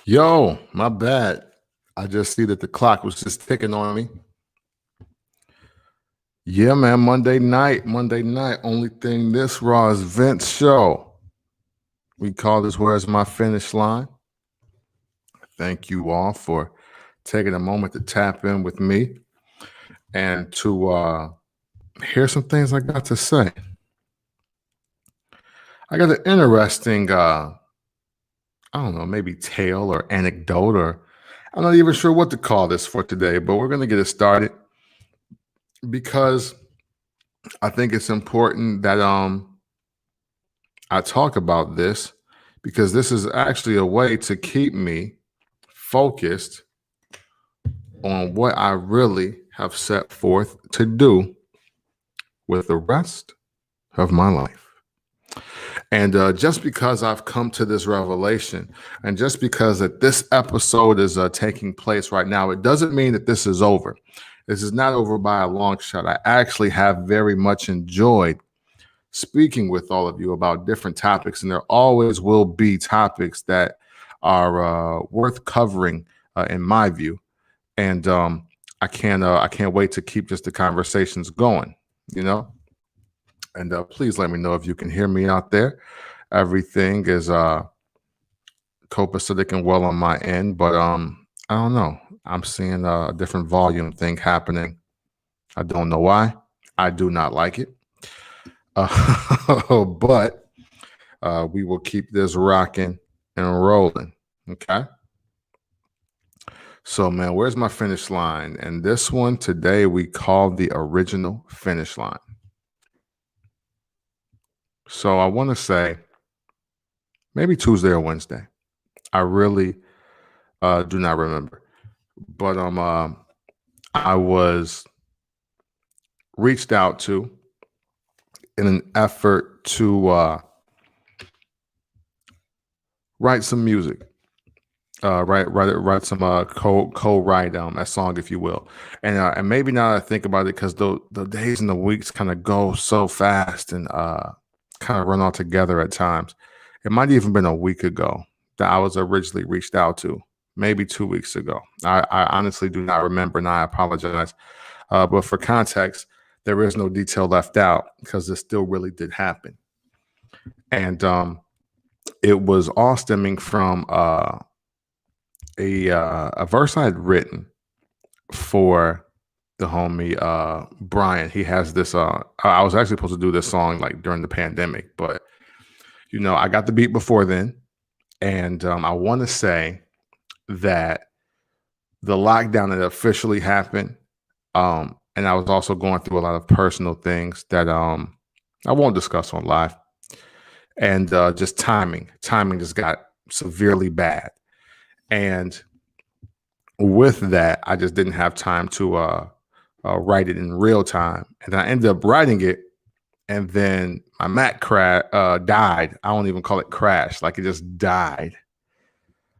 Yo, my bad. I just see that the clock was just ticking on me. Yeah, man, Monday night. Only thing this Raw is Vince show. We call this Where's My Finish Line? Thank you all for taking a moment to tap in with me and to hear some things I got to say. I got an interesting, I don't know, maybe tale or anecdote, or I'm not even sure what to call this for today, but we're going to get it started because I think it's important that I talk about this because this is actually a way to keep me focused on what I really have set forth to do with the rest of my life. And just because I've come to this revelation, and just because that this episode is taking place right now, it doesn't mean that this is over. This is not over by a long shot. I actually have very much enjoyed speaking with all of you about different topics, and there always will be topics that are worth covering in my view. And I can't wait to keep just the conversations going, you know. And please let me know if you can hear me out there. Everything is copacetic and well on my end, but I don't know. I'm seeing a different volume thing happening. I don't know why. I do not like it. But we will keep this rocking and rolling. Okay. So, man, where's my finish line? And this one today we call the original finish line. So I want to say maybe Tuesday or Wednesday. I really do not remember. But I was reached out to in an effort to write some music. Write some co-write a song, if you will, and maybe now that I think about it, because the days and the weeks kind of go so fast and kind of run all together at times. It might have even been a week ago that I was originally reached out to, maybe 2 weeks ago. I honestly do not remember, and I apologize. But for context, there is no detail left out because this still really did happen, and it was all stemming from a verse I had written for the homie Brian. He has this I was actually supposed to do this song like during the pandemic, but I got the beat before then. And I want to say that the lockdown had officially happened. And I was also going through a lot of personal things that I won't discuss on live. And just timing just got severely bad. And with that, I just didn't have time to write it in real time. And I ended up writing it. And then my Mac died. I don't even call it crash. Like, it just died.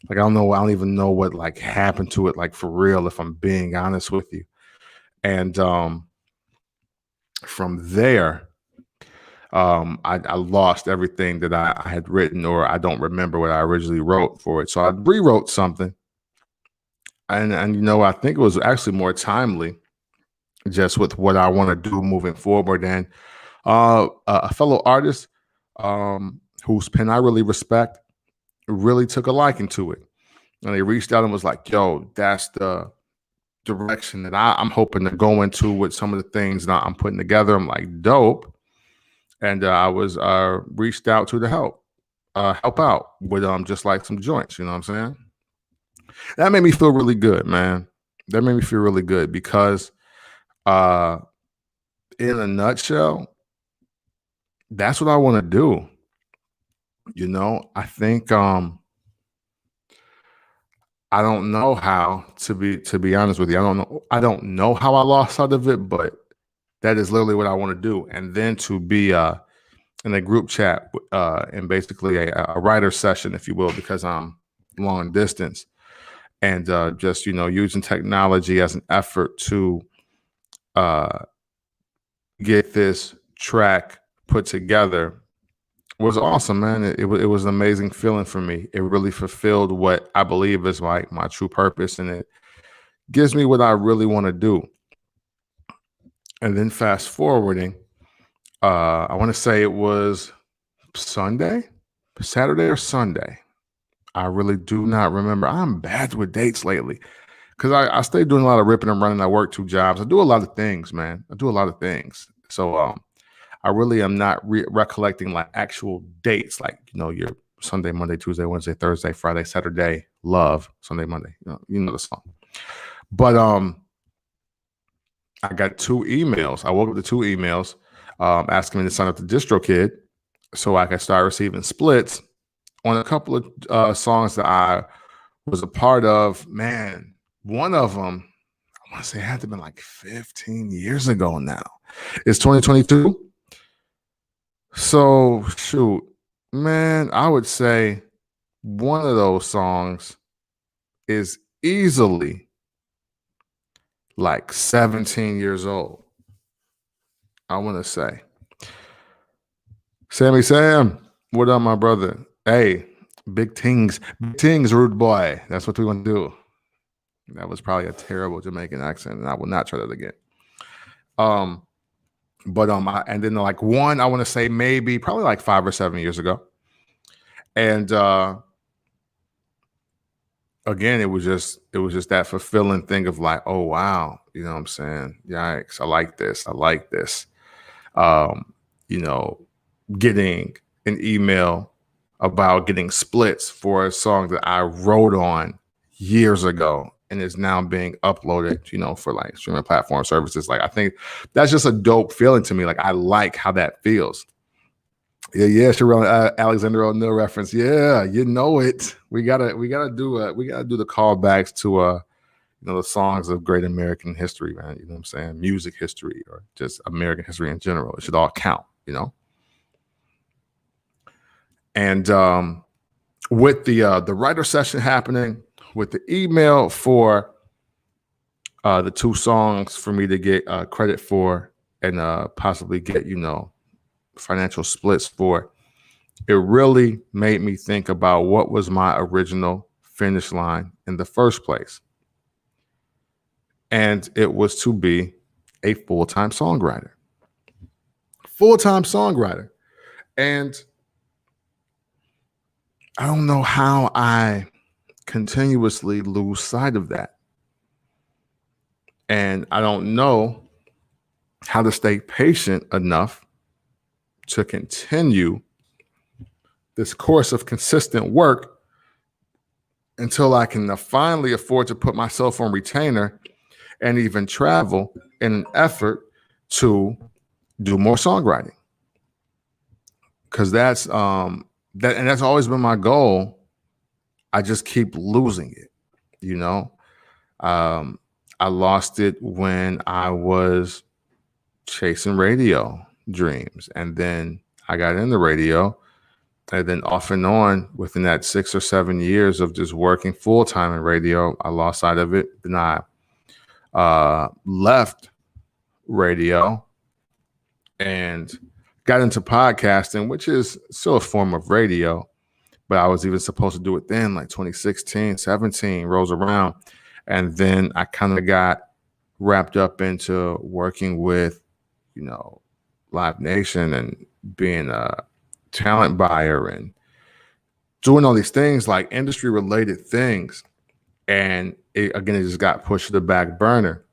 Like, I don't know. I don't even know what like happened to it. Like, for real, if I'm being honest with you. And from there, I lost everything that I had written, or I don't remember what I originally wrote for it. So I rewrote something. And I think it was actually more timely just with what I want to do moving forward. And a fellow artist whose pen I really respect really took a liking to it. And they reached out and was like, yo, that's the direction that I'm hoping to go into with some of the things that I'm putting together. I'm like, dope. And I was reached out to help out with just like some joints, you know what I'm saying? That made me feel really good, man. That made me feel really good because in a nutshell, that's what I want to do. I think I don't know how, to be honest with you. I don't know how I lost out of it, but that is literally what I want to do. And then to be in a group chat and basically a writer session, if you will, because I'm long distance, and just using technology as an effort to get this track put together was awesome, man. It was an amazing feeling for me. It really fulfilled what I believe is like my true purpose, and it gives me what I really want to do. And then fast forwarding, I want to say it was Sunday, Saturday or Sunday. I really do not remember. I'm bad with dates lately because I stay doing a lot of ripping and running. I work 2 jobs. I do a lot of things, man. I do a lot of things. So I really am not recollecting like actual dates, like your Sunday, Monday, Tuesday, Wednesday, Thursday, Friday, Saturday, love, Sunday, Monday. You know the song. But I got 2 emails. I woke up to 2 emails asking me to sign up to DistroKid so I could start receiving splits on a couple of songs that I was a part of. Man, one of them, I want to say it had to have been like 15 years ago now. It's 2022. So, shoot, man, I would say one of those songs is easily like 17 years old. I want to say. Sammy Sam, what up, my brother? Hey, big things, rude boy. That's what we want to do. That was probably a terrible Jamaican accent, and I will not try that again. And then like one, I want to say maybe probably like 5 or 7 years ago, and again, it was just that fulfilling thing of like, oh wow, you know what I'm saying? Yikes, I like this. Getting an email about getting splits for a song that I wrote on years ago and is now being uploaded, for like streaming platform services. Like, I think that's just a dope feeling to me. Like, I like how that feels. Yeah, Sharon Alexander O'Neal reference. Yeah, you know it. We gotta do the callbacks to the songs of great American history, man. You know what I'm saying? Music history or just American history in general. It should all count. And with the writer session happening, with the email for the 2 songs for me to get credit for and possibly get financial splits for, it really made me think about what was my original finish line in the first place. And it was to be a full-time songwriter. And I don't know how I continuously lose sight of that. And I don't know how to stay patient enough to continue this course of consistent work until I can finally afford to put myself on retainer and even travel in an effort to do more songwriting. Because that's always been my goal. I just keep losing it. I lost it when I was chasing radio dreams, and then I got into radio, and then off and on within that 6 or 7 years of just working full time in radio, I lost sight of it. Then I left radio and got into podcasting, which is still a form of radio, but I was even supposed to do it then, like 2016, 17 rolls around. And then I kind of got wrapped up into working with, Live Nation and being a talent buyer and doing all these things, like industry related things. And it just got pushed to the back burner.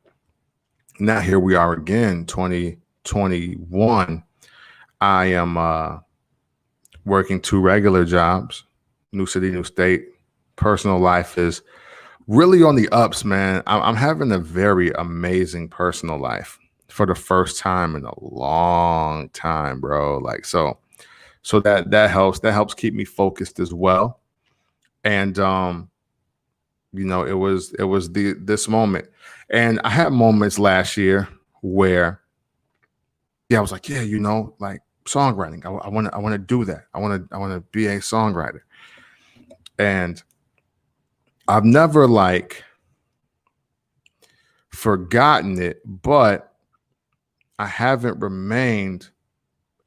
Now here we are again, 2021. I am working 2 regular jobs, new city, new state. Personal life is really on the ups, man. I'm having a very amazing personal life for the first time in a long time, bro. Like, so that helps keep me focused as well. And it was this moment. And I had moments last year where I was like, like songwriting. I want to do that. I want to be a songwriter. And I've never like forgotten it, but I haven't remained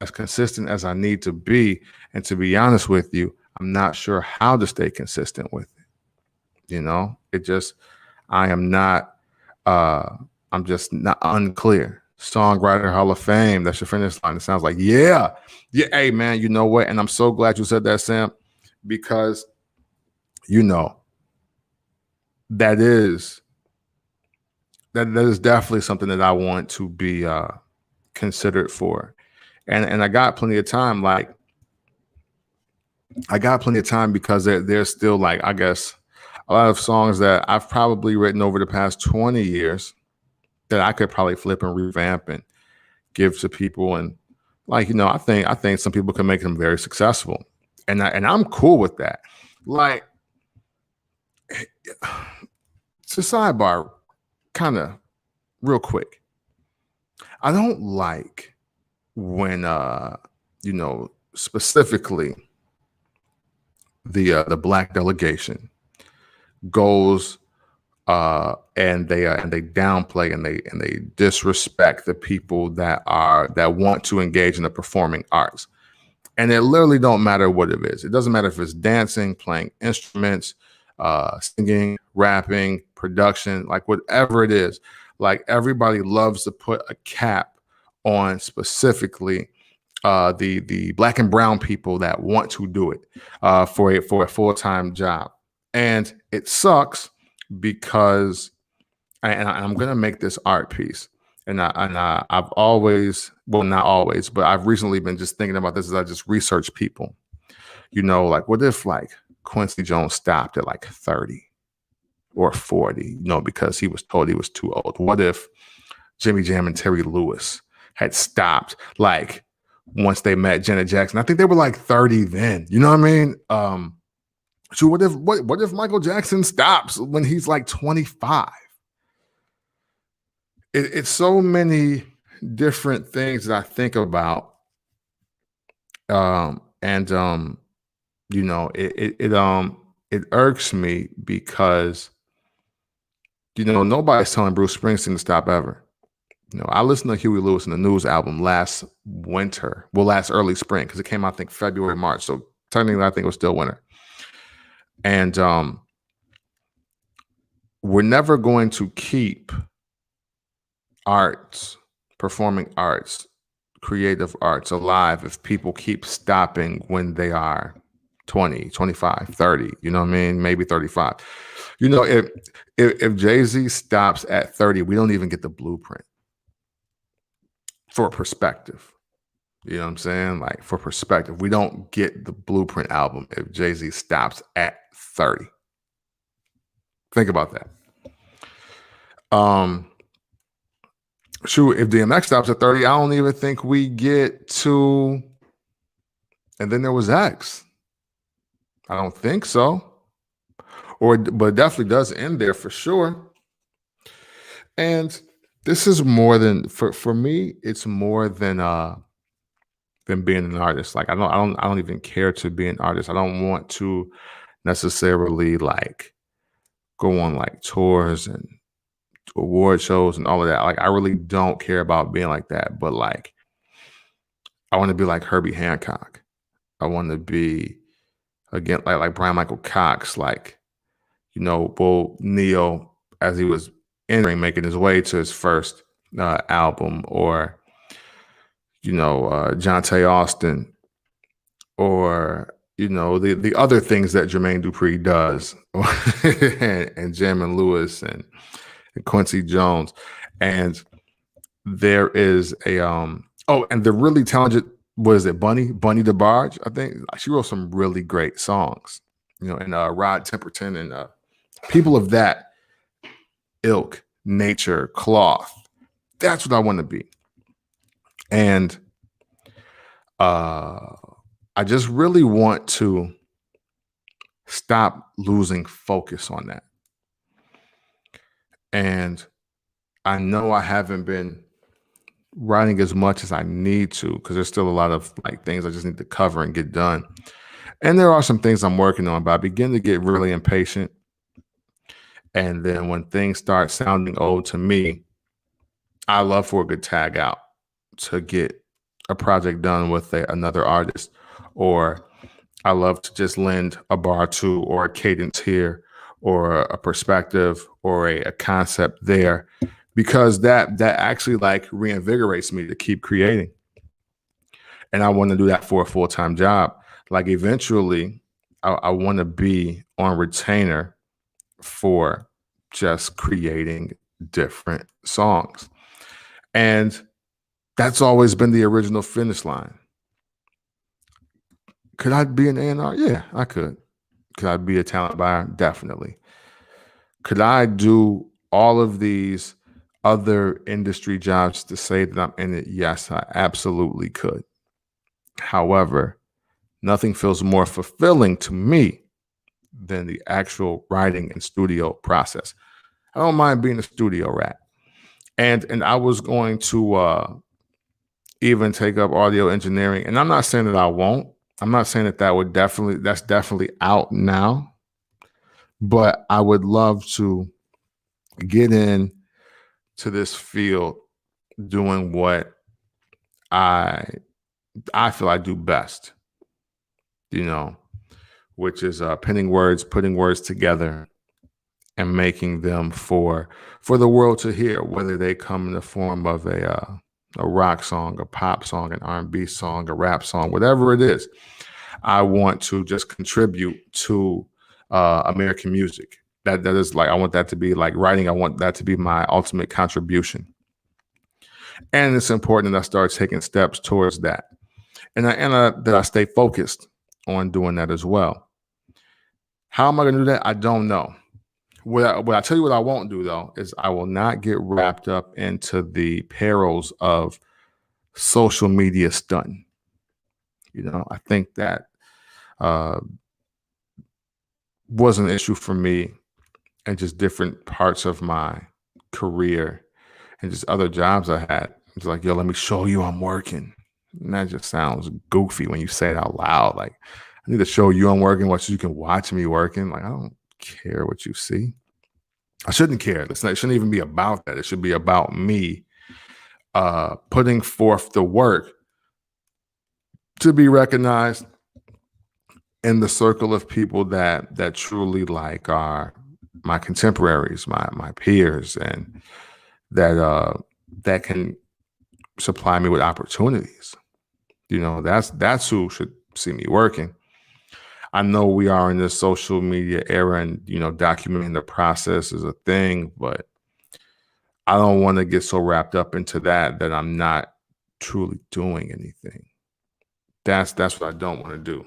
as consistent as I need to be. And to be honest with you, I'm not sure how to stay consistent with it. It just, I am not, uh, I'm just not unclear. Songwriter Hall of Fame, that's your finish line. It sounds like, yeah. Yeah. Hey, man, you know what? And I'm so glad you said that, Sam, because, you know, that is definitely something that I want to be considered for. And I got plenty of time. Like, I got plenty of time because there's still, like, I guess, a lot of songs that I've probably written over the past 20 years that I could probably flip and revamp and give to people. And, like, I think some people can make them very successful. And I'm cool with that. Like, it's a sidebar, kind of real quick. I don't like when specifically the black delegation goes and they downplay and they disrespect the people that want to engage in the performing arts. And it literally don't matter what it is. It doesn't matter if it's dancing, playing instruments, singing, rapping, production, like whatever it is. Like, everybody loves to put a cap on specifically the black and brown people that want to do it for a full-time job. And it sucks because, and I'm going to make this art piece. And I've always, well, not always, but I've recently been just thinking about this as I just research people. Like, what if, like, Quincy Jones stopped at like 30 or 40, because he was told he was too old? What if Jimmy Jam and Terry Lewis had stopped, like, once they met Janet Jackson? I think they were like 30 then. You know what I mean? So what if Michael Jackson stops when he's like 25? It's so many different things that I think about. It irks me because, nobody's telling Bruce Springsteen to stop ever. I listened to Huey Lewis and the News album last early spring, because it came out, I think, February, March. So technically, I think it was still winter. And we're never going to keep arts, performing arts, creative arts alive if people keep stopping when they are 20, 25, 30, you know what I mean? Maybe 35. If Jay-Z stops at 30, we don't even get the blueprint. For perspective. You know what I'm saying? Like, for perspective, we don't get the Blueprint album if Jay-Z stops at 30. Think about that. If DMX stops at 30, I don't even think we get to, and then there was X. I don't think so. But it definitely does end there for sure. And this is more than, for me, it's more than being an artist. Like, I don't even care to be an artist. I don't want to necessarily, like, go on, like, tours and award shows and all of that. Like, I really don't care about being like that. But, like, I want to be like Herbie Hancock. I want to be, again, like Brian Michael Cox, like, Neo, as he was making his way to his first album, or Jonte Austin, or the other things that Jermaine Dupri does, and Jam Lewis and Quincy Jones. And there is a and the really talented, what is it, Bunny DeBarge? I think she wrote some really great songs, and Rod Temperton and people of that ilk, nature, cloth. That's what I want to be. And I just really want to stop losing focus on that. And I know I haven't been writing as much as I need to, because there's still a lot of, like, things I just need to cover and get done. And there are some things I'm working on, but I begin to get really impatient. And then when things start sounding old to me, I love for a good tag out to get a project done with another artist, or I love to just lend a bar to, or a cadence here, or a perspective, or a concept there, because that actually like reinvigorates me to keep creating. And I want to do that for a full-time job. Like eventually, I want to be on retainer for just creating different songs. And that's always been the original finish line. Could I be an A&R? Yeah, I could. Could I be a talent buyer? Definitely. Could I do all of these other industry jobs to say that I'm in it? Yes, I absolutely could. However, nothing feels more fulfilling to me than the actual writing and studio process. I don't mind being a studio rat. And I was going to even take up audio engineering. And I'm not saying that I won't. I'm not saying that's definitely out now. But I would love to get in to this field doing what I feel I do best, you know, which is penning words, putting words together, and making them for the world to hear, whether they come in the form of a rock song, a pop song, an R&B song, a rap song, whatever it is. I want to just contribute to American music. That is like, I want that to be like writing. I want that to be my ultimate contribution. And it's important that I start taking steps towards that. And that I stay focused on doing that as well. How am I going to do that? I don't know. What I tell you what I won't do, though, is I will not get wrapped up into the perils of social media stunting. You know, I think that was an issue for me and just different parts of my career and just other jobs I had. It's like, yo, let me show you I'm working. And that just sounds goofy when you say it out loud. Like, I need to show you I'm working so you can watch me working. Like, I don't care what you see. I shouldn't care. It shouldn't even be about that. It should be about me putting forth the work to be recognized in the circle of people that truly like are my contemporaries, my peers, and that can supply me with opportunities. You know, that's who should see me working. I know we are in this social media era, and you know, documenting the process is a thing, but I don't want to get so wrapped up into that I'm not truly doing anything. That's what I don't want to do.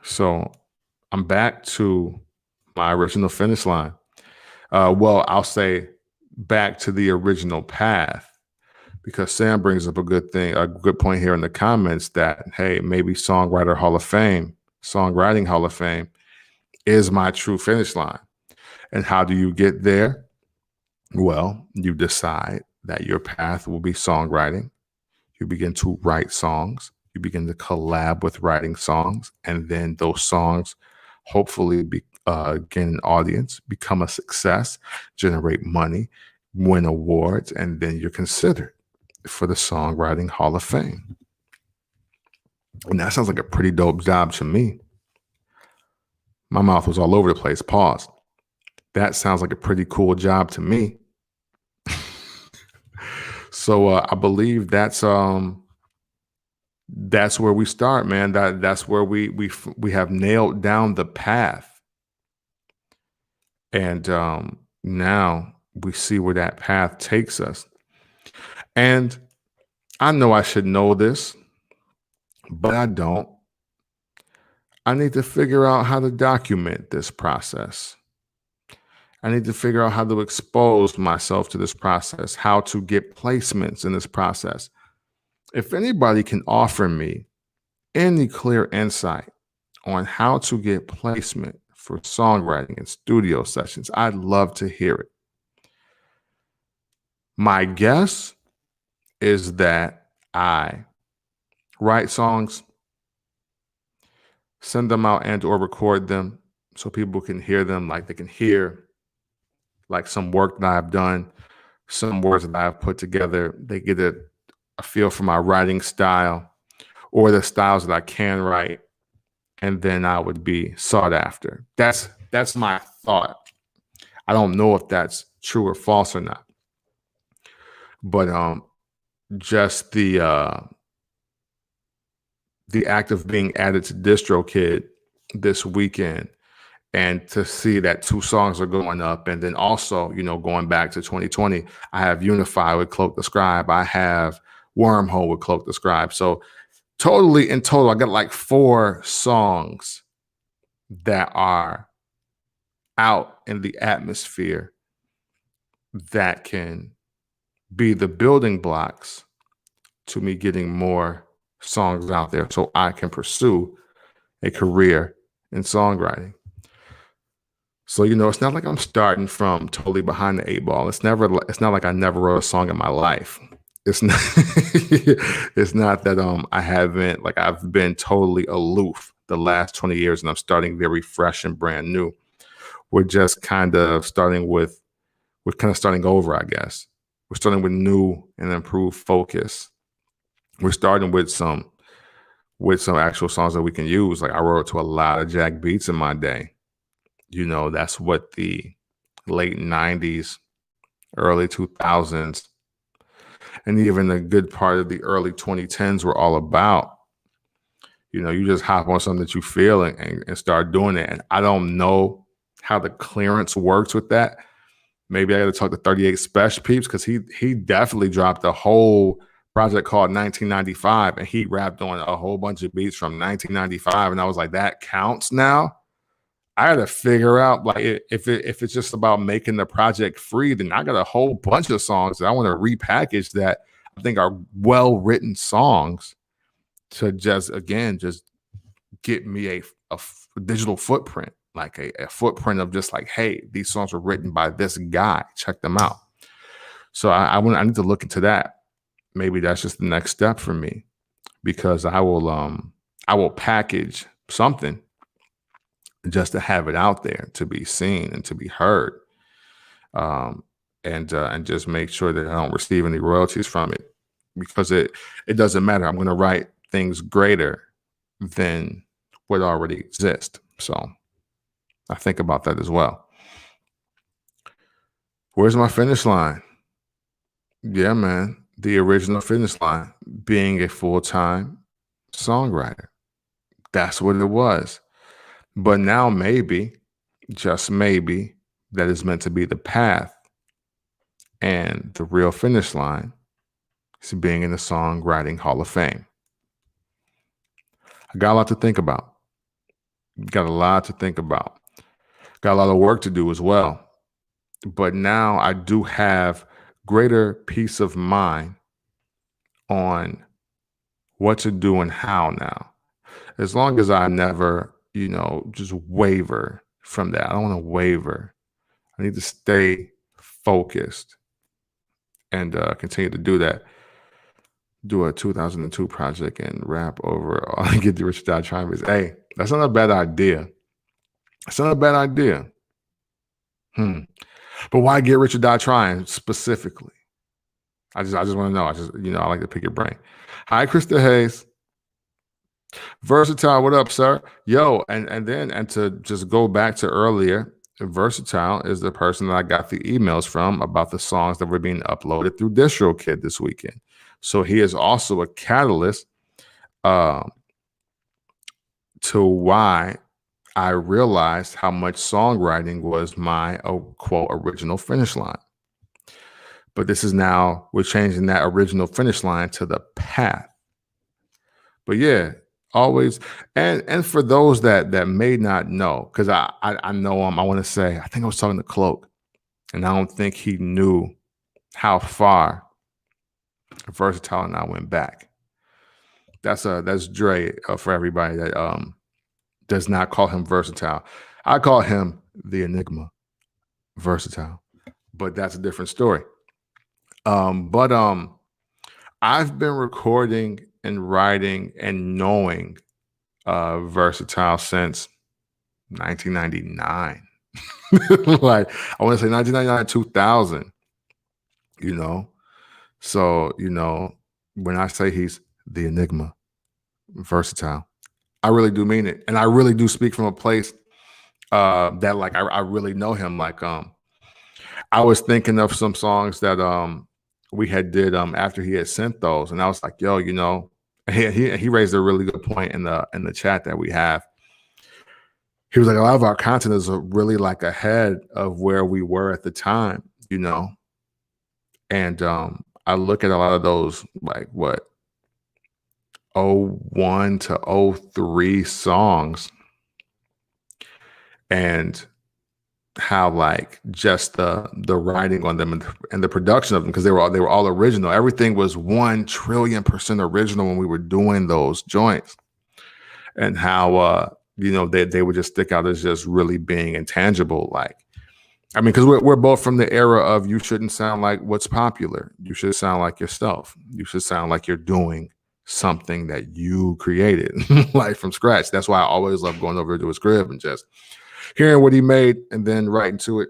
So I'm back to my original finish line. Well, I'll say back to the original path, because Sam brings up a good point here in the comments that, hey, maybe Songwriting Hall of Fame is my true finish line. And how do you get there? Well, you decide that your path will be songwriting. You begin to write songs. You begin to collab with writing songs. And then those songs hopefully gain an audience, become a success, generate money, win awards, and then you're considered for the Songwriting Hall of Fame. And that sounds like a pretty dope job to me. My mouth was all over the place. Pause. That sounds like a pretty cool job to me. So I believe that's where we start, man. That's where we have nailed down the path, and now we see where that path takes us. And I know I should know this, but I don't. I need to figure out how to document this process. I need to figure out how to expose myself to this process, how to get placements in this process. If anybody can offer me any clear insight on how to get placement for songwriting and studio sessions, I'd love to hear it. My guess is that I write songs, send them out and or record them so people can hear them, like they can hear like some work that I've done, some words that I've put together. They get a feel for my writing style or the styles that I can write, and then I would be sought after. That's my thought. I don't know if that's true or false or not, but just the act of being added to DistroKid this weekend, and to see that 2 songs are going up, and then also, going back to 2020, I have Unify with Cloak the Scribe, I have Wormhole with Cloak the Scribe. So in total, I got like 4 songs that are out in the atmosphere that can be the building blocks to me getting more songs out there so I can pursue a career in songwriting. So, it's not like I'm starting from totally behind the 8 ball. It's not like I never wrote a song in my life. It's not, it's not that I've been totally aloof the last 20 years and I'm starting very fresh and brand new. We're just kind of starting over, I guess. We're starting with new and improved focus. We're starting with some actual songs that we can use. Like, I wrote to a lot of Jack beats in my day. That's what the late 90s, early 2000s, and even a good part of the early 2010s were all about. You just hop on something that you feel and start doing it. And I don't know how the clearance works with that. Maybe I got to talk to 38 Special Peeps, because he definitely dropped a whole project called 1995, and he rapped on a whole bunch of beats from 1995. And I was like, that counts now? I got to figure out, like, if it's just about making the project free, then I got a whole bunch of songs that I want to repackage that I think are well-written songs to just get me a digital footprint, like a footprint of just like, hey, these songs were written by this guy. Check them out. So I need to look into that. Maybe that's just the next step for me, because I will package something just to have it out there to be seen and to be heard, and just make sure that I don't receive any royalties from it, because it doesn't matter. I'm going to write things greater than what already exists. So I think about that as well. Where's my finish line? Yeah, man, the original finish line, being a full-time songwriter. That's what it was. But now maybe, just maybe, that is meant to be the path, and the real finish line is being in the Songwriting Hall of Fame. I got a lot to think about. Got a lot a lot of work to do as well. But now I do have greater peace of mind on what to do and how now. As long as I never, just waver from that. I don't want to waver. I need to stay focused and continue to do that. Do a 2002 project and rap over all and get the Rich or Die Trying. Hey, that's not a bad idea. It's not a bad idea. But why Get Rich or Die Trying specifically? I just want to know. I like to pick your brain. Hi, Krista Hayes. Versatile, what up, sir? Yo, and to just go back to earlier, Versatile is the person that I got the emails from about the songs that were being uploaded through DistroKid this weekend. So he is also a catalyst to why I realized how much songwriting was my quote original finish line. But we're changing that original finish line to the path. But yeah, always, and for those that may not know, because I know him, I want to say, I think I was talking to Cloak, and I don't think he knew how far Versatile and I went back. That's Dre, for everybody that does not call him Versatile. I call him the Enigma Versatile, but that's a different story. But I've been recording and writing and knowing Versatile since 1999. Like, I want to say 1999, 2000, So, When I say he's the enigma, versatile, I really do mean it, and I really do speak from a place that like I really know him. Like I was thinking of some songs that we had did after he had sent those, and I was like, yo, he raised a really good point in the chat that we have. He was like, a lot of our content is really like ahead of where we were at the time, and I look at a lot of those like what '01 to '03 songs, and how like just the writing on them and the production of them, because they were all original. Everything was 1,000,000,000,000% original when we were doing those joints, and how they would just stick out as just really being intangible. Like, I mean, because we're both from the era of you shouldn't sound like what's popular. You should sound like yourself. You should sound like you're doing something that you created, like from scratch. That's why I always love going over to his crib and just hearing what he made and then writing to it.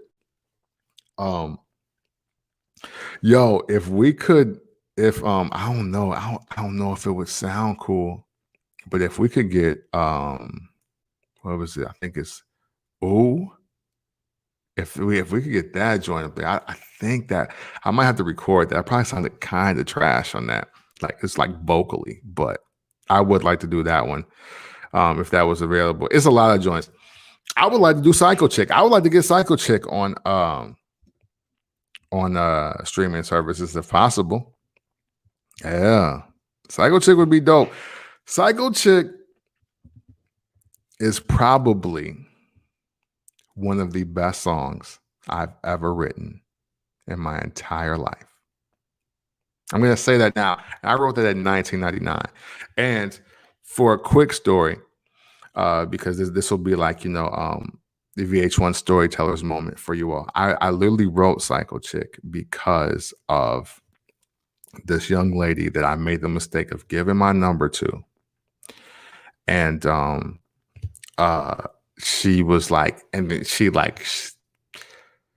Yo, if we could, if I don't know if it would sound cool, but if we could get what was it? I think it's Ooh. If we could get that joint up there, I think that I might have to record that. I probably sounded kind of trash on that. Like it's like vocally, but I would like to do that one. If that was available. It's a lot of joints. I would like to do Psycho Chick. I would like to get Psycho Chick on streaming services if possible. Yeah. Psycho Chick would be dope. Psycho Chick is probably one of the best songs I've ever written in my entire life. I'm going to say that now. I wrote that in 1999. And for a quick story, because this will be like, the VH1 storyteller's moment for you all. I literally wrote Psycho Chick because of this young lady that I made the mistake of giving my number to. And she was like, and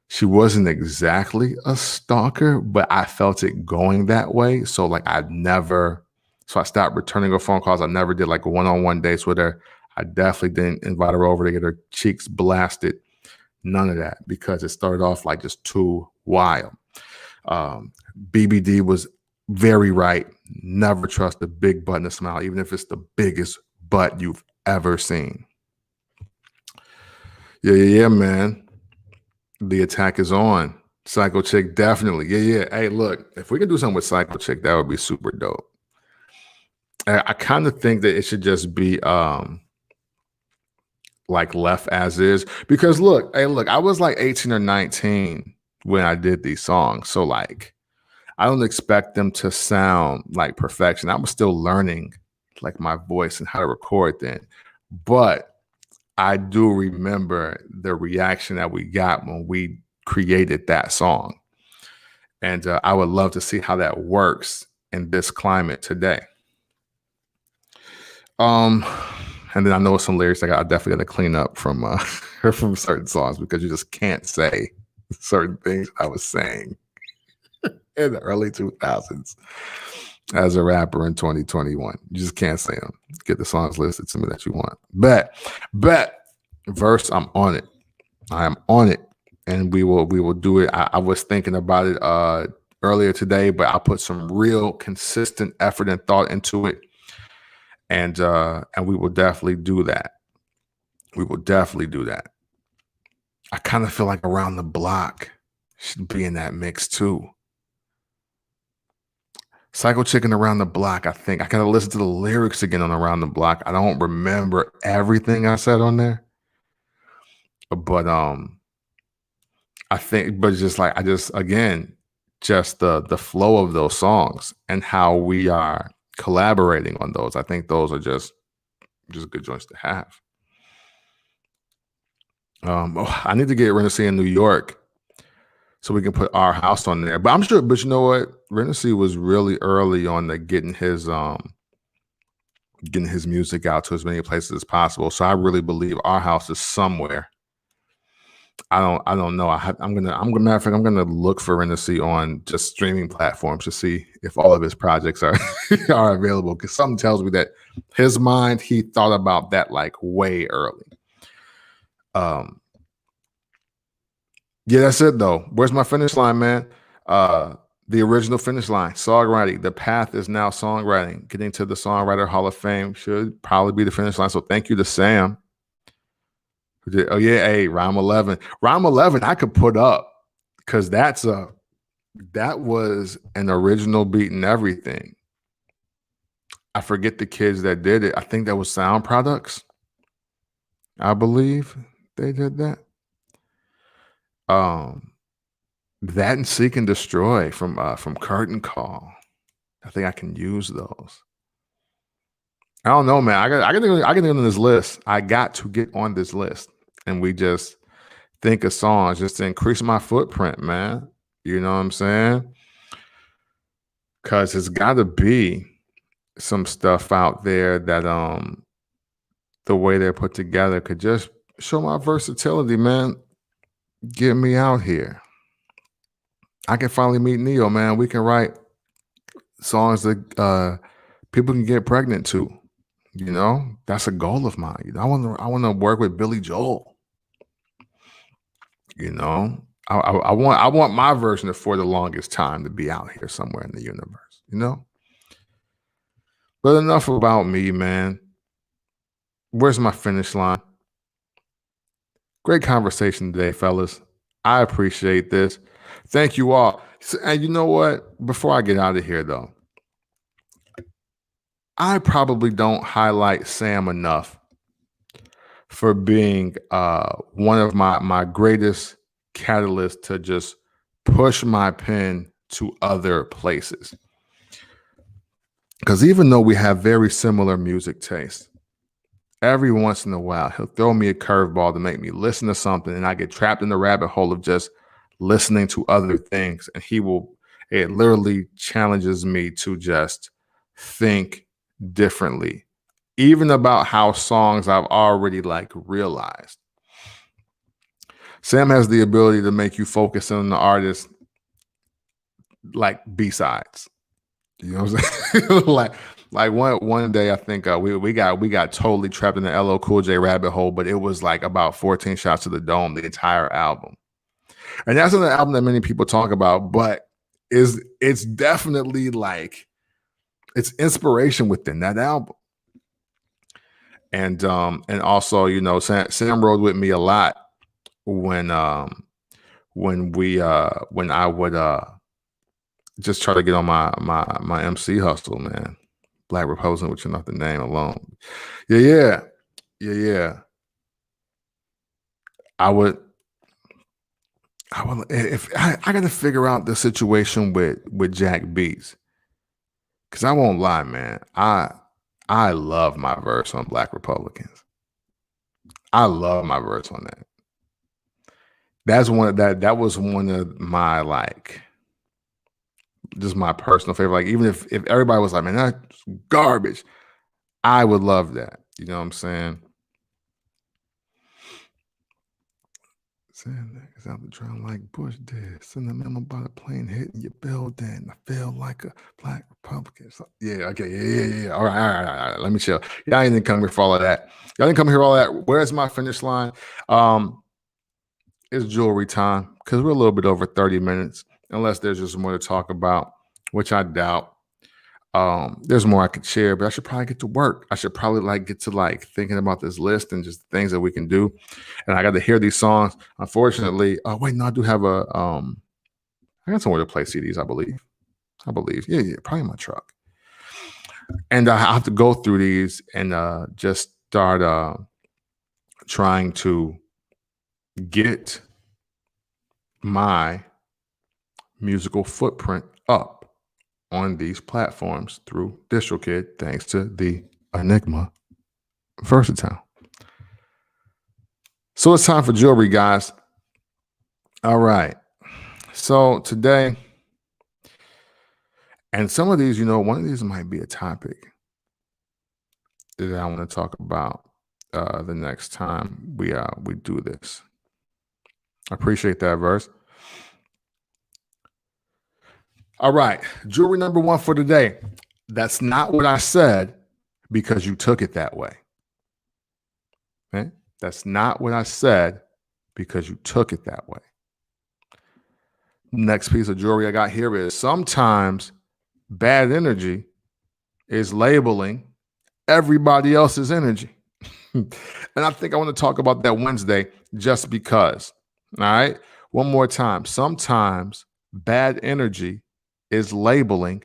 she wasn't exactly a stalker, but I felt it going that way. So like I stopped returning her phone calls. I never did like one-on-one dates with her. I definitely didn't invite her over to get her cheeks blasted. None of that, because it started off like just too wild. BBD was very right. Never trust a big butt and a smile, even if it's the biggest butt you've ever seen. Yeah, man. The attack is on. Psycho Chick, definitely. Yeah. Hey, look, if we could do something with Psycho Chick, that would be super dope. I kind of think that it should just be like left as is, because look, I was like 18 or 19 when I did these songs. So like, I don't expect them to sound like perfection. I was still learning like my voice and how to record then. But I do remember the reaction that we got when we created that song. And I would love to see how that works in this climate today. And then I know some lyrics I definitely got to clean up from from certain songs, because you just can't say certain things I was saying in the early 2000s as a rapper in 2021. You just can't say them. Get the songs listed to me that you want. Bet verse. I'm on it. I am on it, and we will do it. I was thinking about it earlier today, but I put some real consistent effort and thought into it. And we will definitely do that. We will definitely do that. I kind of feel like Around the Block should be in that mix too. Psycho Chick and Around the Block. I think I gotta listen to the lyrics again on Around the Block. I don't remember everything I said on there, but I think, but just like just the flow of those songs and how we are collaborating on those. I think those are just good joints to have. I need to get Renaissance in New York so we can put Our House on there. But I'm sure, but you know what? Renaissance was really early on the getting his music out to as many places as possible. So I really believe Our House is somewhere I don't know. Matter of fact, I'm gonna look for Renaissance on just streaming platforms to see if all of his projects are are available. Because something tells me that his mind, he thought about that like way early. Yeah, that's it though. Where's my finish line, man? The original finish line, songwriting. The path is now songwriting. Getting to the Songwriter Hall of Fame should probably be the finish line. So thank you to Sam. Oh yeah, hey, Rhyme 11. Rhyme 11 I could put up because that was an original beat and everything. I forget the kids that did it. I think that was Sound Products. I believe they did that. That and Seek and Destroy from Curtain Call. I think I can use those. I don't know, man. I got to get on this list. I got to get on this list, and we just think of songs just to increase my footprint, man. You know what I'm saying? Because it's got to be some stuff out there that the way they're put together could just show my versatility, man. Get me out here. I can finally meet Neo, man. We can write songs that people can get pregnant to. You know, that's a goal of mine. You know, I want to work with Billy Joel. You know, I want my version of For the Longest Time to be out here somewhere in the universe. You know, but enough about me, man. Where's my finish line? Great conversation today, fellas. I appreciate this. Thank you all. And you know what? Before I get out of here, though, I probably don't highlight Sam enough for being one of my greatest catalysts to just push my pen to other places. Because even though we have very similar music tastes, every once in a while he'll throw me a curveball to make me listen to something, and I get trapped in the rabbit hole of just listening to other things. And it literally challenges me to just think differently, even about how songs I've already like realized. Sam has the ability to make you focus on the artist like B-sides. You know what I'm saying? like one day I think we got totally trapped in the LL Cool J rabbit hole, but it was like about 14 Shots to the Dome, the entire album. And that's an album that many people talk about, but it's definitely like it's inspiration within that album. And also, you know, Sam rode with me a lot when I would just try to get on my MC hustle, man. Black Reposing with you, not the name alone. Yeah. I would if I got to figure out the situation with Jack Beats, because I won't lie, man. I love my verse on Black Republicans. I love my verse on that. That was one of my like just my personal favorite. Like even if everybody was like, man, that's garbage, I would love that. You know what I'm saying? Saying niggas out the drown like Bush did. Send a memo about a plane hitting your building. I feel like a Black Republican. So, yeah, okay, yeah. All right. Let me chill. Y'all didn't come here for all of that. Y'all didn't come here for all that. Where's my finish line? It's jewelry time because we're a little bit over 30 minutes, unless there's just more to talk about, which I doubt. There's more I could share, but I should probably get to work. I should probably get to thinking about this list and just things that we can do. And I got to hear these songs. Unfortunately, wait, no, I do have I got somewhere to play CDs, I believe. Yeah, probably in my truck. And I have to go through these and just start trying to get my musical footprint up on these platforms through DistroKid, thanks to the Enigma Versatile. So it's time for jewelry, guys. All right. So today, and some of these, one of these might be a topic that I want to talk about the next time we do this. I appreciate that verse. All right. Jewelry number one for today. That's not what I said because you took it that way. Okay? That's not what I said because you took it that way. Next piece of jewelry I got here is sometimes bad energy is labeling everybody else's energy. And I think I want to talk about that Wednesday just because. All right. One more time. Sometimes bad energy is labeling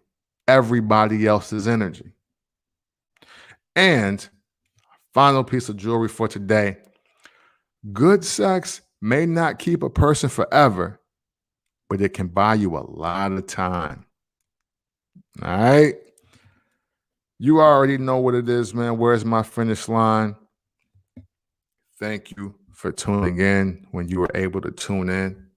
everybody else's energy. And final piece of jewelry for today. Good sex may not keep a person forever, but it can buy you a lot of time. All right. You already know what it is, man. Where's my finish line? Thank you for tuning in when you were able to tune in.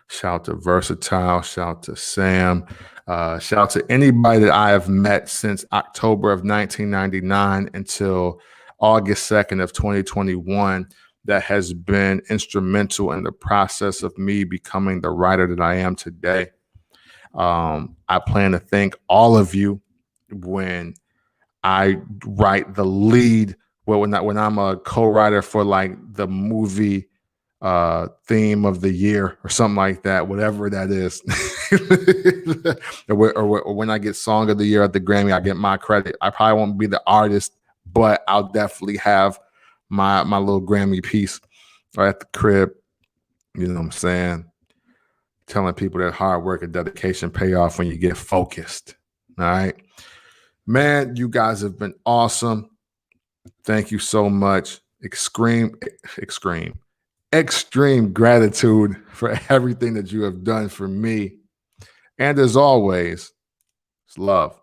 Shout out to Versatile. Shout out to Sam. Shout out to anybody that I have met since October of 1999 until August 2nd of 2021 that has been instrumental in the process of me becoming the writer that I am today. I plan to thank all of you when I write the lead. Well, when I'm a co-writer for like the movie theme of the year or something like that, whatever that is, or when I get song of the year at the Grammy, I get my credit. I probably won't be the artist, but I'll definitely have my little Grammy piece right at the crib. You know what I'm saying? Telling people that hard work and dedication pay off when you get focused. All right. Man, you guys have been awesome. Thank you so much. Extreme gratitude for everything that you have done for me. And as always, it's love.